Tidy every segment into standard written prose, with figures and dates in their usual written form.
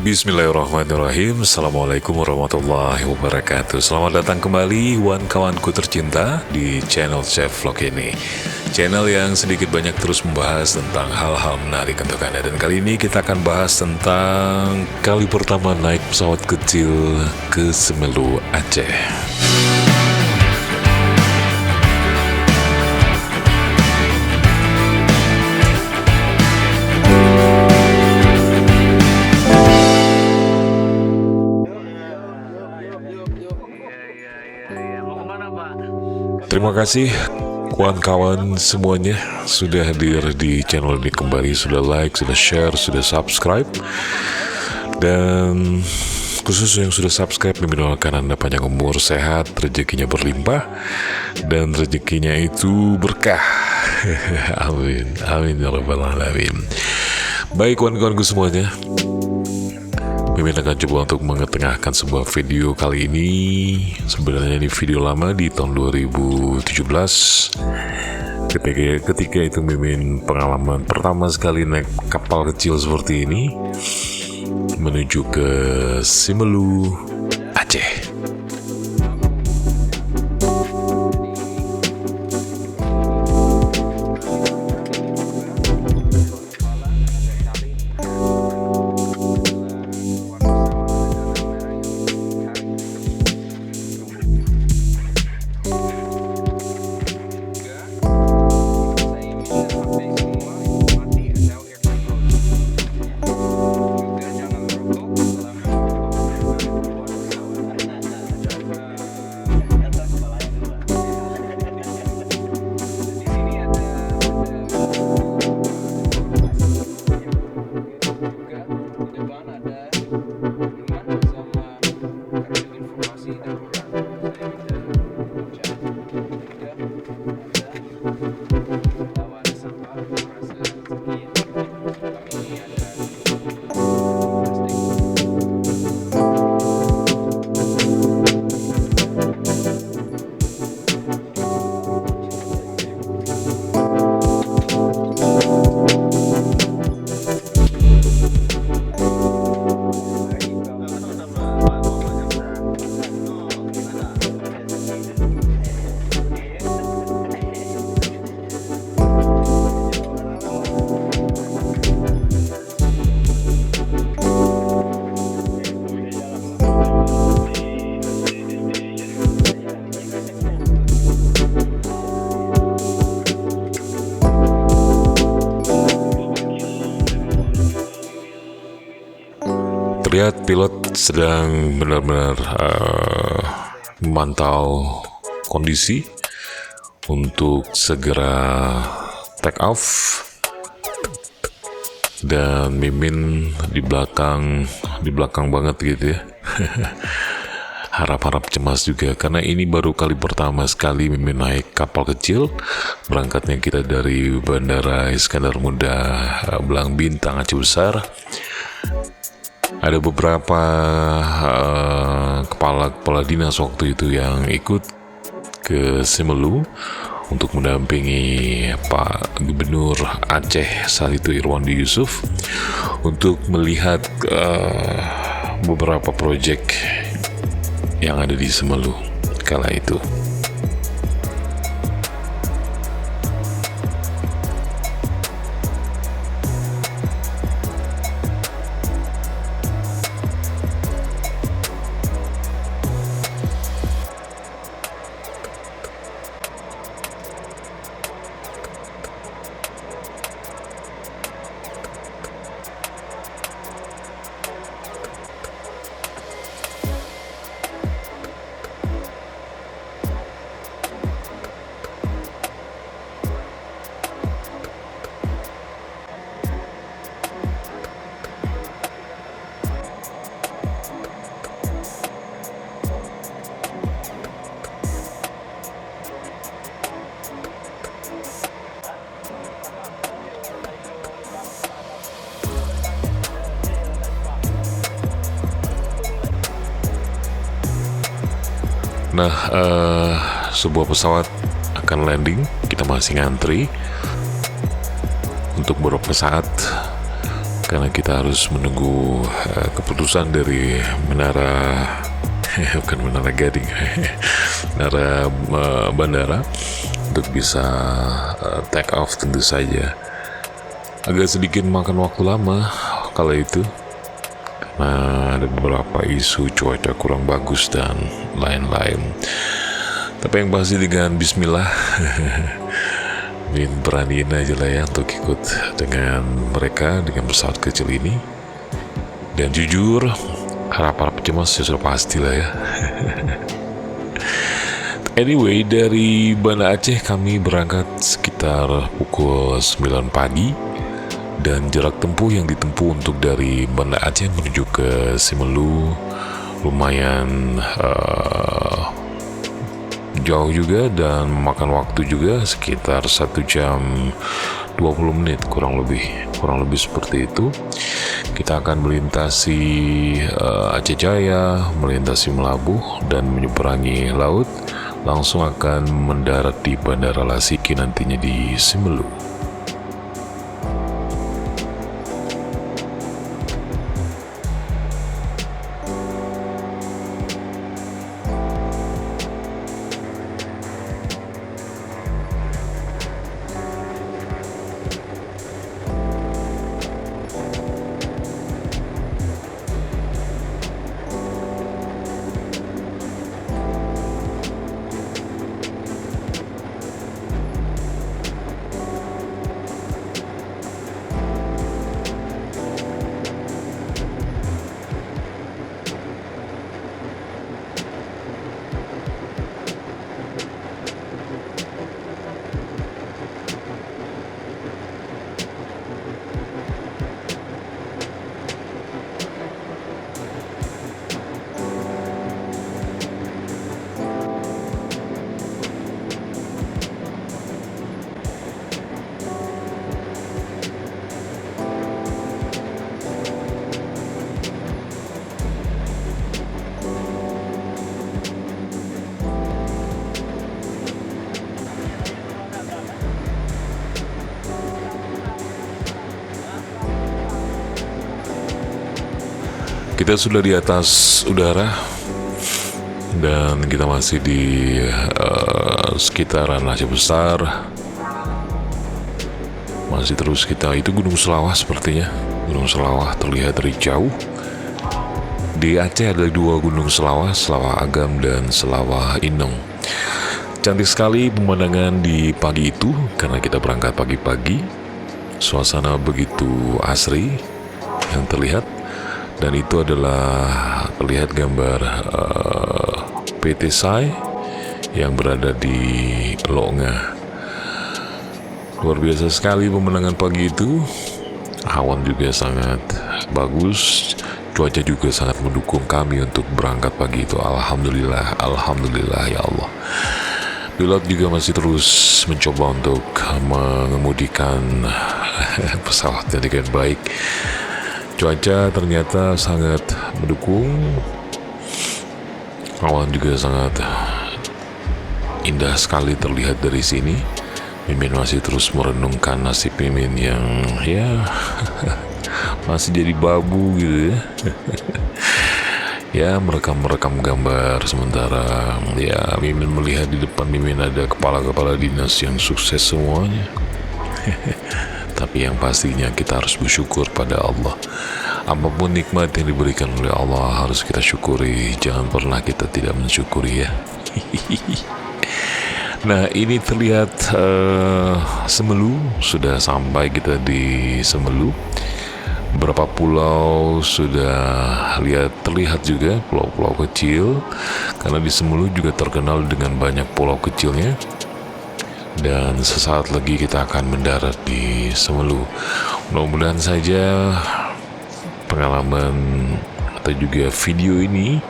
Bismillahirrahmanirrahim. Assalamualaikum warahmatullahi wabarakatuh. Selamat datang kembali kawan-kawanku tercinta di channel Chef Vlog ini, channel yang sedikit banyak terus membahas tentang hal-hal menarik untuk Anda. Dan kali ini kita akan bahas tentang kali pertama naik pesawat kecil ke Semeru, Aceh. Terima kasih kawan-kawan semuanya sudah hadir di channel ini kembali, sudah like, sudah share, sudah subscribe. Dan khusus yang sudah subscribe, mendoakan Anda panjang umur, sehat, rezekinya berlimpah, dan rezekinya itu berkah. Amin, amin ya rabbal alamin. Baik kawan-kawanku semuanya, Mimin akan coba untuk mengetengahkan sebuah video kali ini. Sebenarnya ini video lama di tahun 2017. Ketika itu Mimin pengalaman pertama sekali naik kapal kecil seperti ini menuju ke Semeru, Aceh. Terlihat pilot sedang benar-benar memantau kondisi untuk segera take off, dan Mimin di belakang banget gitu ya. Harap-harap cemas juga karena ini baru kali pertama sekali Mimin naik kapal kecil. Berangkatnya kita dari Bandara Iskandar Muda Belang Bintang, Aceh Besar. Ada beberapa kepala dinas waktu itu yang ikut ke Semeru untuk mendampingi Pak Gubernur Aceh saat itu, Irwandi Yusuf, untuk melihat beberapa proyek yang ada di Semeru kala itu. Nah, sebuah pesawat akan landing, kita masih ngantri untuk beberapa saat karena kita harus menunggu keputusan dari menara bukan menara Gading menara bandara untuk bisa take off. Tentu saja agak sedikit makan waktu lama kala itu karena ada beberapa isu cuaca kurang bagus dan lain-lain. Tapi yang pasti dengan bismillah beraniin aja lah ya untuk ikut dengan mereka, dengan pesawat kecil ini. Dan jujur harap-harap cemas ya sudah pasti lah ya. Anyway, dari Banda Aceh kami berangkat sekitar pukul 9 pagi. Dan jarak tempuh yang ditempuh untuk dari Banda Aceh menuju ke Simelu lumayan jauh juga dan memakan waktu juga sekitar 1 jam 20 menit kurang lebih seperti itu. Kita akan melintasi Aceh Jaya, melintasi Melabuh dan menyeberangi laut, langsung akan mendarat di Bandara Lasiki nantinya di Simelu. Kita sudah di atas udara dan kita masih di sekitaran Aceh Besar. Masih terus kita, itu Gunung Selawah sepertinya. Gunung Selawah terlihat dari jauh. Di Aceh ada 2 gunung Selawah, Selawah Agam dan Selawah Inong. Cantik sekali pemandangan di pagi itu karena kita berangkat pagi-pagi. Suasana begitu asri yang terlihat. Dan itu adalah terlihat gambar PT SAI yang berada di Longa. Luar biasa sekali pemandangan pagi itu. Awan juga sangat bagus. Cuaca juga sangat mendukung kami untuk berangkat pagi itu. Alhamdulillah, alhamdulillah ya Allah. Pilot juga masih terus mencoba untuk mengemudikan pesawatnya dengan baik. Cuaca ternyata sangat mendukung. Awan juga sangat indah sekali terlihat dari sini. Mimin masih terus merenungkan nasib Mimin yang ya masih jadi babu gitu ya. Ya, merekam gambar sementara ya Mimin melihat di depan Mimin ada kepala-kepala dinas yang sukses semuanya. Tapi yang pastinya kita harus bersyukur pada Allah. Apapun nikmat yang diberikan oleh Allah harus kita syukuri. Jangan pernah kita tidak mensyukuri ya. Nah, ini terlihat Semelu. Sudah sampai kita di Semelu. Beberapa pulau sudah terlihat juga, pulau-pulau kecil. Karena di Semelu juga terkenal dengan banyak pulau kecilnya. Dan sesaat lagi kita akan mendarat di Semelu. Mudah-mudahan saja pengalaman atau juga video ini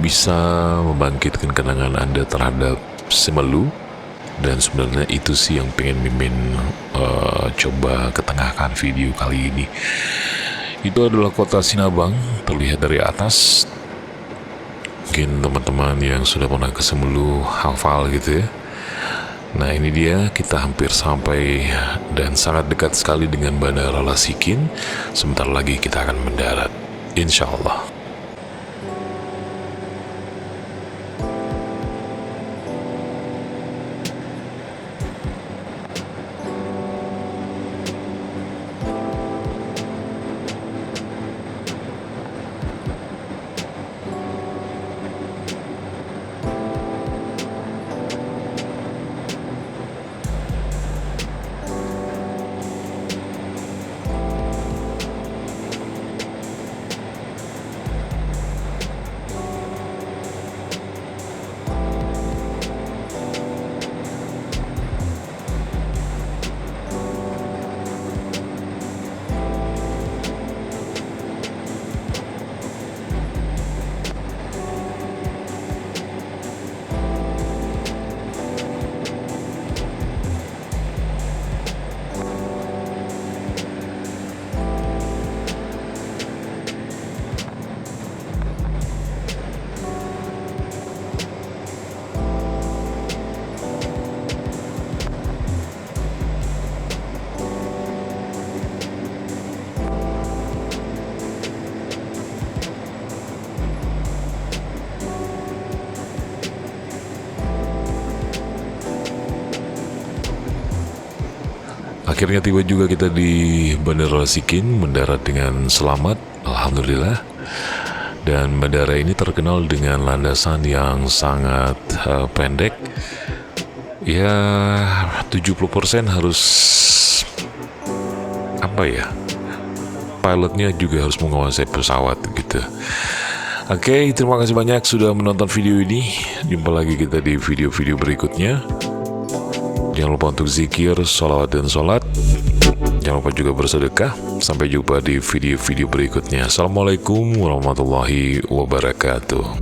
bisa membangkitkan kenangan Anda terhadap Semelu. Dan sebenarnya itu sih yang pengen Mimin coba ketengahkan video kali ini. Itu adalah kota Sinabang, terlihat dari atas. Mungkin teman-teman yang sudah pernah ke Semelu hafal gitu ya. Nah ini dia, kita hampir sampai dan sangat dekat sekali dengan Bandara Lasikin. Sebentar lagi kita akan mendarat, insya Allah. Akhirnya tiba juga kita di Bandara Lasikin, mendarat dengan selamat, alhamdulillah. Dan bandara ini terkenal dengan landasan yang sangat pendek. Ya 70% harus pilotnya juga harus menguasai pesawat gitu. Oke, terima kasih banyak sudah menonton video ini. Jumpa lagi kita di video-video berikutnya. Jangan lupa untuk zikir, sholawat, dan sholat. Jangan lupa juga bersedekah. Sampai jumpa di video-video berikutnya. Assalamualaikum warahmatullahi wabarakatuh.